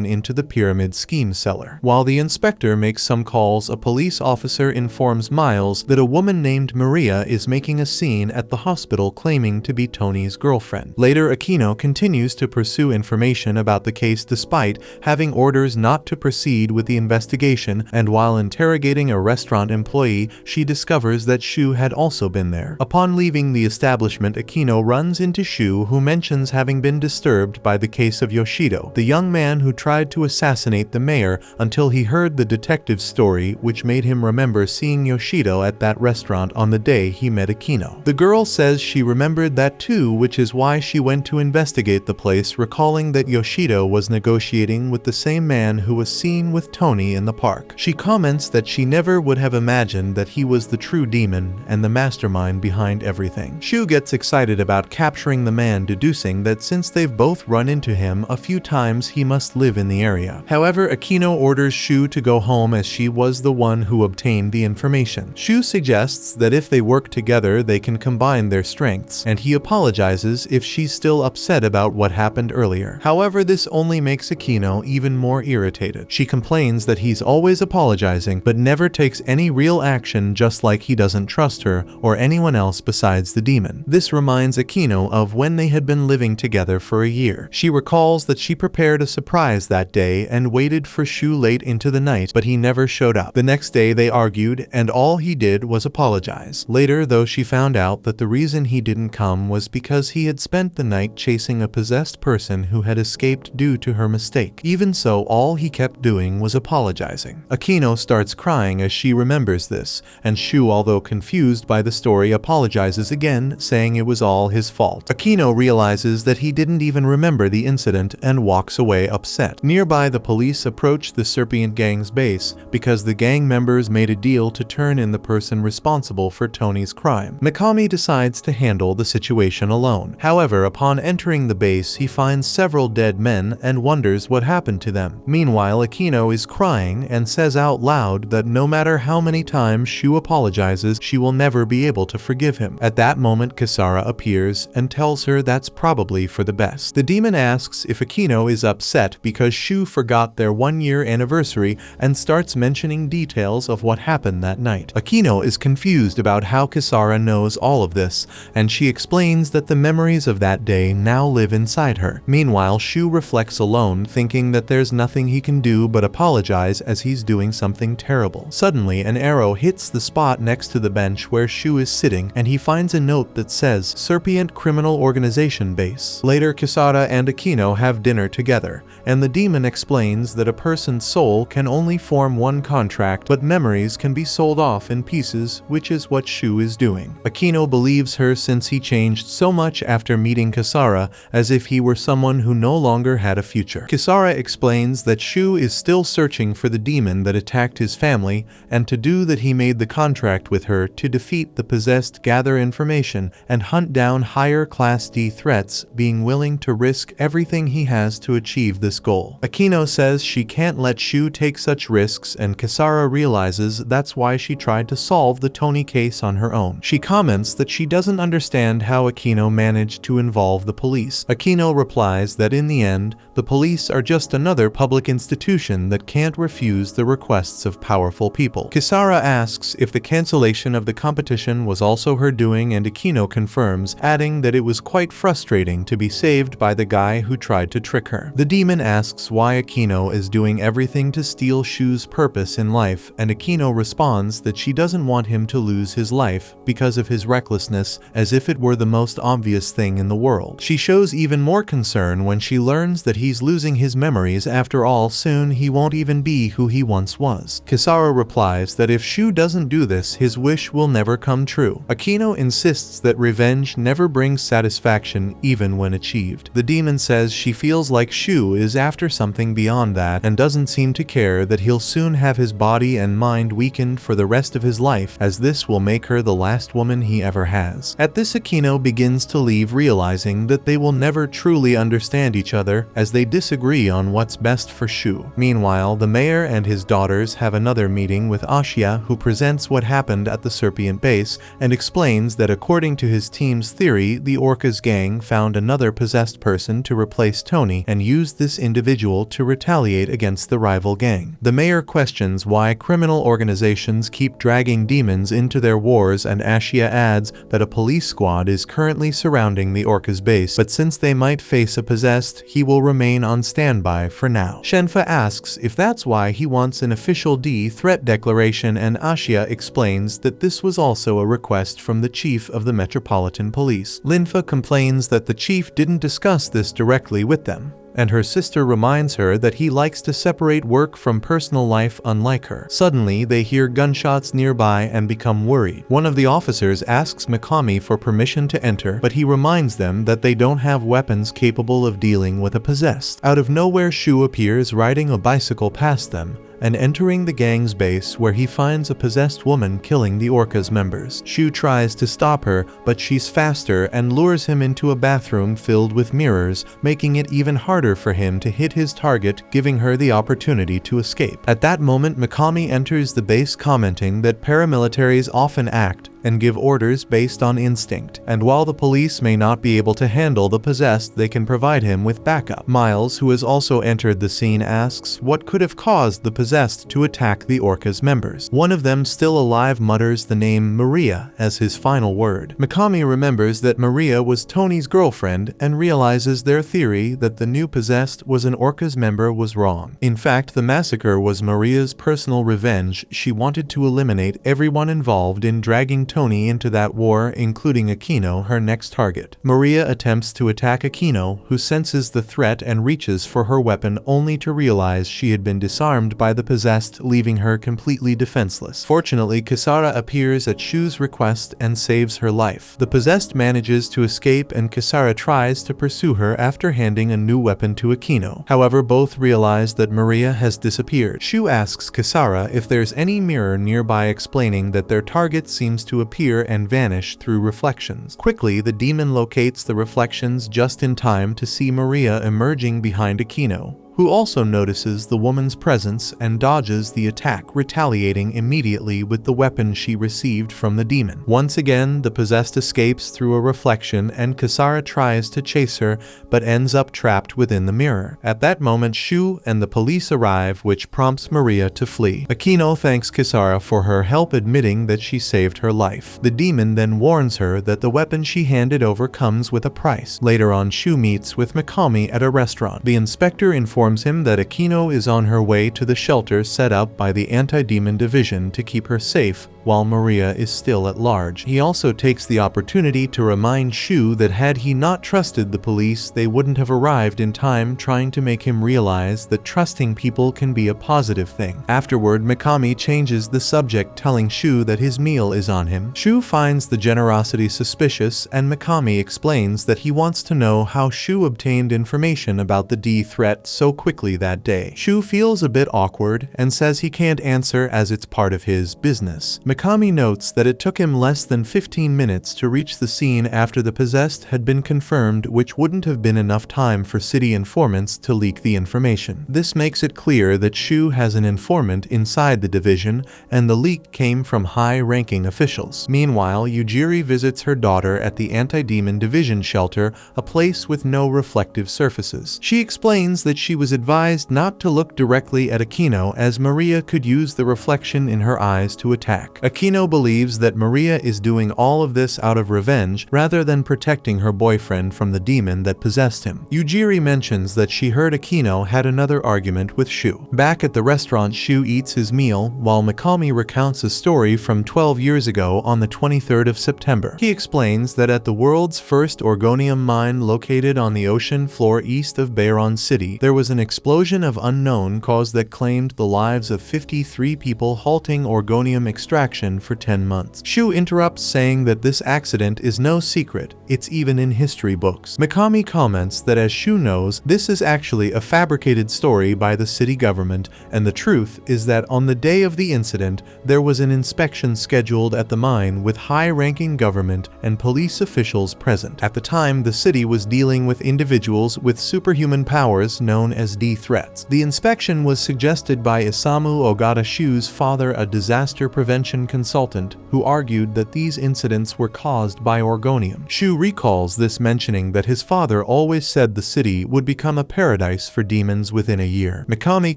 [SPEAKER 1] into the pyramid scheme seller. While the inspector makes some calls, a police officer informs Miles that a woman named Maria is making a scene at the hospital claiming to be Tony's girlfriend. Later, Akino continues to pursue information about the case despite having orders not to proceed with the investigation, and while interrogating a restaurant employee, she discovers that Shu had also been there. Upon leaving the establishment, Akino runs into Shu, who mentions having been disturbed by the case of Yoshido. The young man man who tried to assassinate the mayor until he heard the detective's story, which made him remember seeing Yoshido at that restaurant on the day he met Akino. The girl says she remembered that too, which is why she went to investigate the place, recalling that Yoshido was negotiating with the same man who was seen with Tony in the park. She comments that she never would have imagined that he was the true demon and the mastermind behind everything. Shu gets excited about capturing the man, deducing that since they've both run into him a few times, he must live in the area. However, Akino orders Shu to go home as she was the one who obtained the information. Shu suggests that if they work together they can combine their strengths, and he apologizes if she's still upset about what happened earlier. However, this only makes Akino even more irritated. She complains that he's always apologizing but never takes any real action, just like he doesn't trust her or anyone else besides the demon. This reminds Akino of when they had been living together for a year. She recalls that she prepared a surprise that day and waited for Shu late into the night, but he never showed up. The next day they argued, and all he did was apologize. Later, though, she found out that the reason he didn't come was because he had spent the night chasing a possessed person who had escaped due to her mistake. Even so, all he kept doing was apologizing. Akino starts crying as she remembers this, and Shu, although confused by the story, apologizes again, saying it was all his fault. Akino realizes that he didn't even remember the incident and walks away upset. Nearby, the police approach the Serpent Gang's base because the gang members made a deal to turn in the person responsible for Tony's crime. Mikami decides to handle the situation alone. However, upon entering the base, he finds several dead men and wonders what happened to them. Meanwhile, Akino is crying and says out loud that no matter how many times Shu apologizes, she will never be able to forgive him. At that moment, Kisara appears and tells her that's probably for the best. The demon asks if Akino is upset because Shu forgot their 1-year anniversary and starts mentioning details of what happened that night. Akino is confused about how Kisara knows all of this, and she explains that the memories of that day now live inside her. Meanwhile, Shu reflects alone, thinking that there's nothing he can do but apologize as he's doing something terrible. Suddenly, an arrow hits the spot next to the bench where Shu is sitting, and he finds a note that says Serpent Criminal Organization Base. Later, Kisara and Akino have dinner together, and the demon explains that a person's soul can only form one contract, but memories can be sold off in pieces, which is what Shu is doing. Akino believes her since he changed so much after meeting Kisara, as if he were someone who no longer had a future. Kisara explains that Shu is still searching for the demon that attacked his family, and to do that he made the contract with her to defeat the possessed, gather information, and hunt down higher Class D threats, being willing to risk everything he has to achieve this goal. Akino says she can't let Shu take such risks, and Kisara realizes that's why she tried to solve the Tony case on her own. She comments that she doesn't understand how Akino managed to involve the police. Akino replies that in the end, the police are just another public institution that can't refuse the requests of powerful people. Kisara asks if the cancellation of the competition was also her doing, and Akino confirms, adding that it was quite frustrating to be saved by the guy who tried to trick her. The demon asks why Akino is doing everything to steal Shu's purpose in life, and Akino responds that she doesn't want him to lose his life because of his recklessness, as if it were the most obvious thing in the world. She shows even more concern when she learns that he's losing his memories. After all, soon he won't even be who he once was. Kisara replies that if Shu doesn't do this, his wish will never come true. Akino insists that revenge never brings satisfaction, even when achieved. The demon says she feels like Shu is after something beyond that and doesn't seem to care that he'll soon have his body and mind weakened for the rest of his life, as this will make her the last woman he ever has. At this, Akino begins to leave, realizing that they will never truly understand each other as they disagree on what's best for Shu. Meanwhile, the mayor and his daughters have another meeting with Ashiya, who presents what happened at the Serpent base and explains that according to his team's theory, the Orca's gang found another possessed person to replace Tony and used this individual to retaliate against the rival gang. The mayor questions why criminal organizations keep dragging demons into their wars, and Ashiya adds that a police squad is currently surrounding the Orca's base, but since they might face a possessed, he will remain on standby for now. Shenfa asks if that's why he wants an official D threat declaration, and Ashiya explains that this was also a request from the chief of the Metropolitan Police. Linfa complains that the chief didn't discuss this directly with them. and her sister reminds her that he likes to separate work from personal life unlike her. Suddenly, they hear gunshots nearby and become worried. One of the officers asks Mikami for permission to enter, but he reminds them that they don't have weapons capable of dealing with a possessed. Out of nowhere, Shu appears riding a bicycle past them and entering the gang's base, where he finds a possessed woman killing the Orca's members. Shu tries to stop her, but she's faster and lures him into a bathroom filled with mirrors, making it even harder for him to hit his target, giving her the opportunity to escape. At that moment, Mikami enters the base, commenting that paramilitaries often act and give orders based on instinct, and while the police may not be able to handle the possessed, they can provide him with backup. Miles, who has also entered the scene, asks what could have caused the possessed to attack the Orca's members. One of them, still alive, mutters the name Maria as his final word. Mikami remembers that Maria was Tony's girlfriend and realizes their theory that the new possessed was an Orca's member was wrong. In fact, the massacre was Maria's personal revenge. She wanted to eliminate everyone involved in dragging Tony into that war, including Aquino, her next target. Maria attempts to attack Aquino, who senses the threat and reaches for her weapon, only to realize she had been disarmed by the possessed, leaving her completely defenseless. Fortunately, Kisara appears at Shu's request and saves her life. The possessed manages to escape, and Kisara tries to pursue her after handing a new weapon to Aquino. However, both realize that Maria has disappeared. Shu asks Kisara if there's any mirror nearby, explaining that their target seems to appear and vanish through reflections. Quickly, the demon locates the reflections just in time to see Maria emerging behind Aquino, who also notices the woman's presence and dodges the attack, retaliating immediately with the weapon she received from the demon. Once again, the possessed escapes through a reflection, and Kisara tries to chase her, but ends up trapped within the mirror. At that moment, Shu and the police arrive, which prompts Maria to flee. Aquino thanks Kisara for her help, admitting that she saved her life. The demon then warns her that the weapon she handed over comes with a price. Later on, Shu meets with Mikami at a restaurant. The inspector informs him that Aquino is on her way to the shelter set up by the anti-demon division to keep her safe while Maria is still at large. He also takes the opportunity to remind Shu that had he not trusted the police, they wouldn't have arrived in time, trying to make him realize that trusting people can be a positive thing. Afterward, Mikami changes the subject, telling Shu that his meal is on him. Shu finds the generosity suspicious, and Mikami explains that he wants to know how Shu obtained information about the D threat so quickly that day. Shu feels a bit awkward and says he can't answer as it's part of his business. Mikami notes that it took him less than 15 minutes to reach the scene after the possessed had been confirmed, which wouldn't have been enough time for city informants to leak the information. This makes it clear that Shu has an informant inside the division, and the leak came from high-ranking officials. Meanwhile, Yujiri visits her daughter at the anti-demon division shelter, a place with no reflective surfaces. She explains that she was advised not to look directly at Aquino, as Maria could use the reflection in her eyes to attack. Aquino believes that Maria is doing all of this out of revenge rather than protecting her boyfriend from the demon that possessed him. Yujiri mentions that she heard Aquino had another argument with Shu. Back at the restaurant, Shu eats his meal while Mikami recounts a story from 12 years ago on the 23rd of September. He explains that at the world's first orgonium mine located on the ocean floor east of Bayron City, there was an explosion of unknown cause that claimed the lives of 53 people, halting orgonium extraction for 10 months. Shu interrupts, saying that this accident is no secret, it's even in history books. Mikami comments that as Shu knows, this is actually a fabricated story by the city government, and the truth is that on the day of the incident, there was an inspection scheduled at the mine with high-ranking government and police officials present. At the time, the city was dealing with individuals with superhuman powers known as D threats. The inspection was suggested by Isamu Ogata, Shu's father, a disaster prevention consultant, who argued that these incidents were caused by orgonium. Shu recalls this, mentioning that his father always said the city would become a paradise for demons within a year. Mikami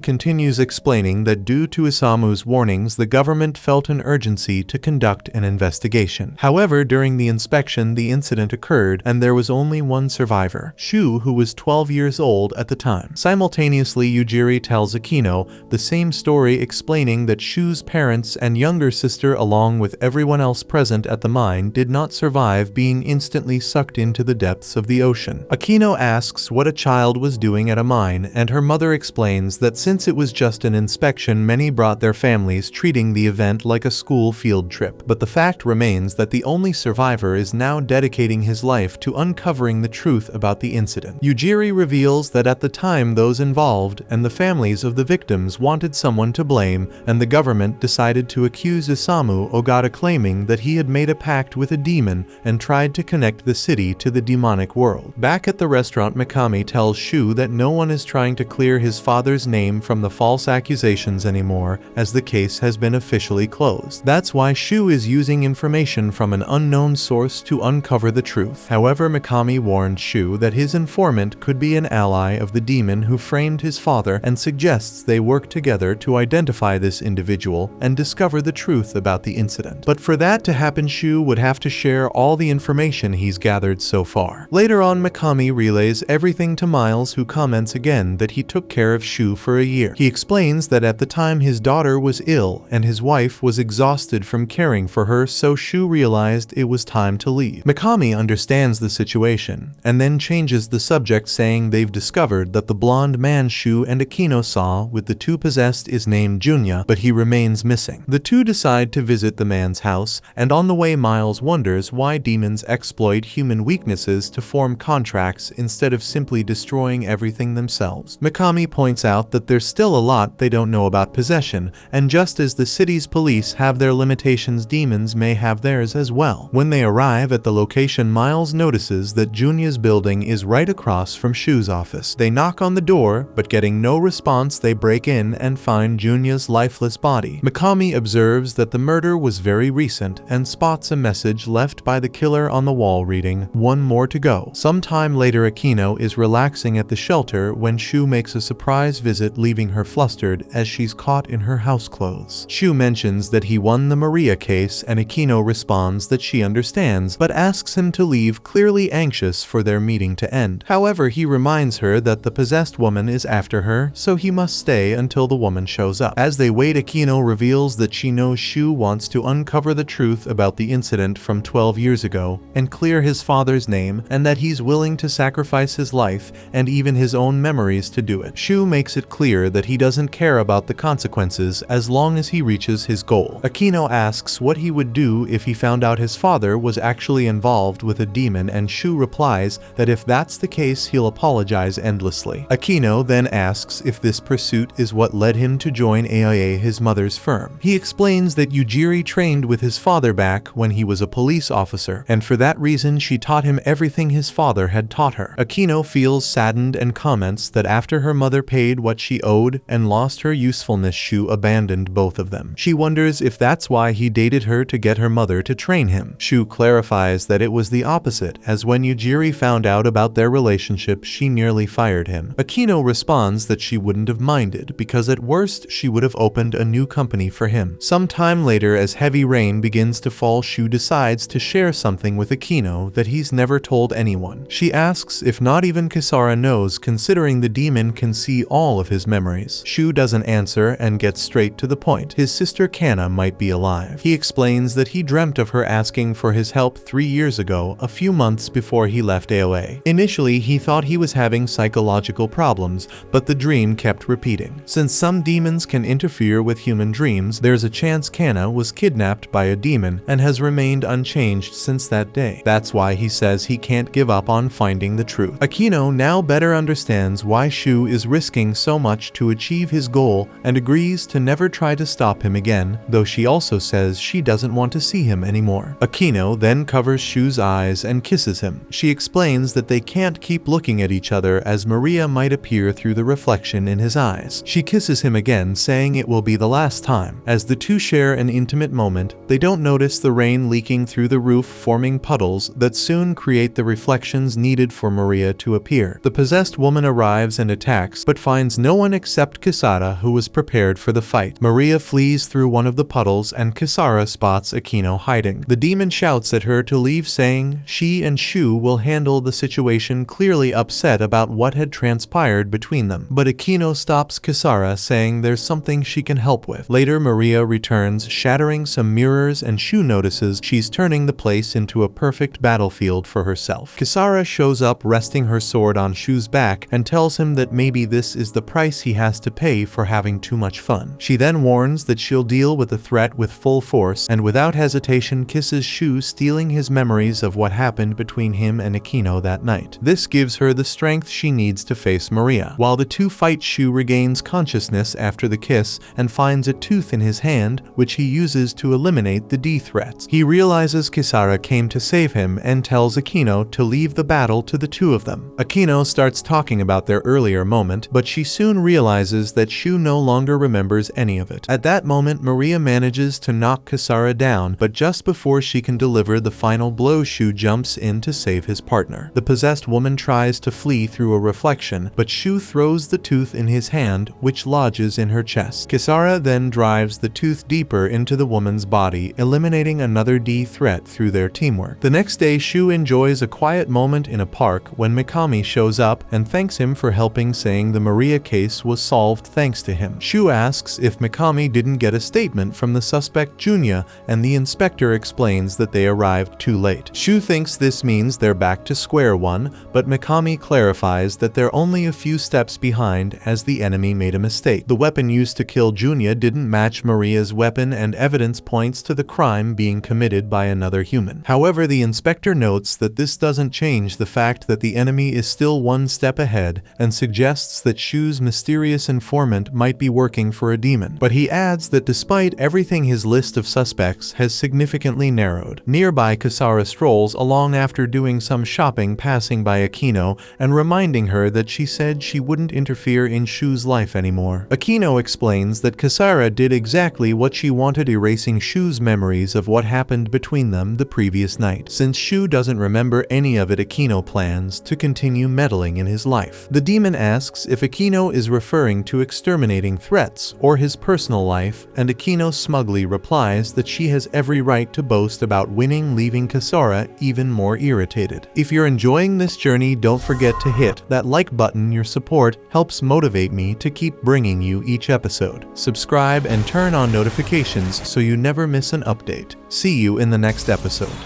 [SPEAKER 1] continues, explaining that due to Isamu's warnings, the government felt an urgency to conduct an investigation. However, during the inspection, the incident occurred, and there was only one survivor, Shu, who was 12 years old at the time. Simultaneously, Yujiri tells Aquino the same story, explaining that Shu's parents and younger sister sister along with everyone else present at the mine did not survive being instantly sucked into the depths of the ocean. Akino asks what a child was doing at a mine, and her mother explains that since it was just an inspection, many brought their families, treating the event like a school field trip. But the fact remains that the only survivor is now dedicating his life to uncovering the truth about the incident. Yujiri reveals that at the time those involved and the families of the victims wanted someone to blame, and the government decided to accuse Shu Ogata, claiming that he had made a pact with a demon and tried to connect the city to the demonic world. Back at the restaurant, Mikami tells Shu that no one is trying to clear his father's name from the false accusations anymore, as the case has been officially closed. That's why Shu is using information from an unknown source to uncover the truth. However, Mikami warned Shu that his informant could be an ally of the demon who framed his father, and suggests they work together to identify this individual and discover the truth about the incident. But for that to happen, Shu would have to share all the information he's gathered so far. Later on, Mikami relays everything to Miles, who comments again that he took care of Shu for a year. He explains that at the time his daughter was ill and his wife was exhausted from caring for her, so Shu realized it was time to leave. Mikami understands the situation and then changes the subject, saying they've discovered that the blonde man Shu and Akino saw with the two possessed is named Junya, but he remains missing. The two decide to visit the man's house, and on the way Miles wonders why demons exploit human weaknesses to form contracts instead of simply destroying everything themselves. Mikami points out that there's still a lot they don't know about possession, and just as the city's police have their limitations, demons may have theirs as well. When they arrive at the location, Miles notices that Junya's building is right across from Shu's office. They knock on the door, but getting no response, they break in and find Junya's lifeless body. Mikami observes that the murder was very recent and spots a message left by the killer on the wall reading, "One more to go." Sometime later, Akino is relaxing at the shelter when Shu makes a surprise visit, leaving her flustered as she's caught in her house clothes. Shu mentions that he won the Maria case, and Akino responds that she understands, but asks him to leave, clearly anxious for their meeting to end. However, he reminds her that the possessed woman is after her, so he must stay until the woman shows up. As they wait, Akino reveals that she knows Shu wants to uncover the truth about the incident from 12 years ago and clear his father's name, and that he's willing to sacrifice his life and even his own memories to do it. Shu makes it clear that he doesn't care about the consequences as long as he reaches his goal. Akino asks what he would do if he found out his father was actually involved with a demon, and Shu replies that if that's the case, he'll apologize endlessly. Akino then asks if this pursuit is what led him to join AIA, his mother's firm. He explains that Yujiri trained with his father back when he was a police officer, and for that reason she taught him everything his father had taught her. Akino feels saddened and comments that after her mother paid what she owed and lost her usefulness, Shu abandoned both of them. She wonders if that's why he dated her to get her mother to train him. Shu clarifies that it was the opposite, as when Yujiri found out about their relationship, she nearly fired him. Akino responds that she wouldn't have minded, because at worst she would have opened a new company for him. Sometime later, as heavy rain begins to fall, Shu decides to share something with Akino that he's never told anyone. She asks if not even Kisara knows, considering the demon can see all of his memories. Shu doesn't answer and gets straight to the point. His sister Kana might be alive. He explains that he dreamt of her asking for his help 3 years ago, a few months before he left AOA. Initially, he thought he was having psychological problems, but the dream kept repeating. Since some demons can interfere with human dreams, there's a chance Kana was kidnapped by a demon and has remained unchanged since that day. That's why he says he can't give up on finding the truth. Akino now better understands why Shu is risking so much to achieve his goal and agrees to never try to stop him again, though she also says she doesn't want to see him anymore. Akino then covers Shu's eyes and kisses him. She explains that they can't keep looking at each other as Maria might appear through the reflection in his eyes. She kisses him again, saying it will be the last time. As the two share an intimate moment, they don't notice the rain leaking through the roof, forming puddles that soon create the reflections needed for Maria to appear. The possessed woman arrives and attacks, but finds no one except Kisara, who was prepared for the fight. Maria flees through one of the puddles and Kisara spots Akino hiding. The demon shouts at her to leave, saying she and Shu will handle the situation, clearly upset about what had transpired between them. But Akino stops Kisara, saying there's something she can help with. Later, Maria returns, explodes, shattering some mirrors, and Shu notices she's turning the place into a perfect battlefield for herself. Kisara shows up resting her sword on Shu's back and tells him that maybe this is the price he has to pay for having too much fun. She then warns that she'll deal with the threat with full force and without hesitation kisses Shu, stealing his memories of what happened between him and Akino that night. This gives her the strength she needs to face Maria. While the two fight, Shu regains consciousness after the kiss and finds a tooth in his hand, which he uses to eliminate the D threats. He realizes Kisara came to save him and tells Akino to leave the battle to the two of them. Akino starts talking about their earlier moment, but she soon realizes that Shu no longer remembers any of it. At that moment, Maria manages to knock Kisara down, but just before she can deliver the final blow, Shu jumps in to save his partner. The possessed woman tries to flee through a reflection, but Shu throws the tooth in his hand, which lodges in her chest. Kisara then drives the tooth deeper into the woman's body, eliminating another D threat through their teamwork. The next day, Shu enjoys a quiet moment in a park when Mikami shows up and thanks him for helping, saying the Maria case was solved thanks to him. Shu asks if Mikami didn't get a statement from the suspect Junya, and the inspector explains that they arrived too late. Shu thinks this means they're back to square one, but Mikami clarifies that they're only a few steps behind as the enemy made a mistake. The weapon used to kill Junya didn't match Maria's weapon, and evidence points to the crime being committed by another human. However, the inspector notes that this doesn't change the fact that the enemy is still one step ahead and suggests that Shu's mysterious informant might be working for a demon. But he adds that despite everything, his list of suspects has significantly narrowed. Nearby, Kisara strolls along after doing some shopping, passing by Akino and reminding her that she said she wouldn't interfere in Shu's life anymore. Akino explains that Kisara did exactly what she wanted, erasing Shu's memories of what happened between them the previous night. Since Shu doesn't remember any of it, Akino plans to continue meddling in his life. The demon asks if Akino is referring to exterminating threats or his personal life, and Akino smugly replies that she has every right to boast about winning, leaving Kisara even more irritated. If you're enjoying this journey, don't forget to hit that like button. Your support helps motivate me to keep bringing you each episode. Subscribe and turn on notifications so you never miss an update. See you in the next episode.